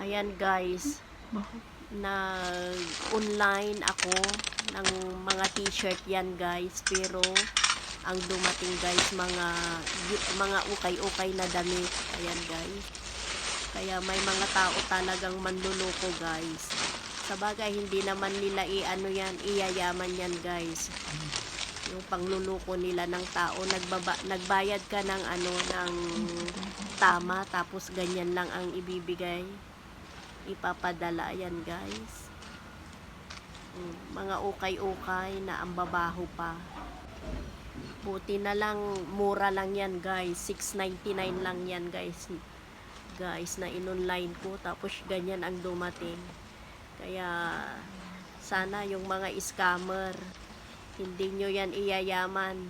Ayan guys, nag-online ako ng mga t-shirt yan guys, pero ang dumating guys mga ukay-ukay na damit. Ayan guys, kaya may mga tao talagang manluloko guys. Sa bagay hindi naman nila iyayaman yan guys, yung pangluluko nila ng tao. Nagbayad ka ng ng tama, tapos ganyan lang ang ibibigay, ipapadala. Yan guys, mga ukay-ukay na ang babaho pa. Buti na lang mura lang yan guys, 6.99 lang yan guys na in-online ko, tapos ganyan ang dumating. Kaya sana yung mga scammer, hindi nyo yan iyayaman.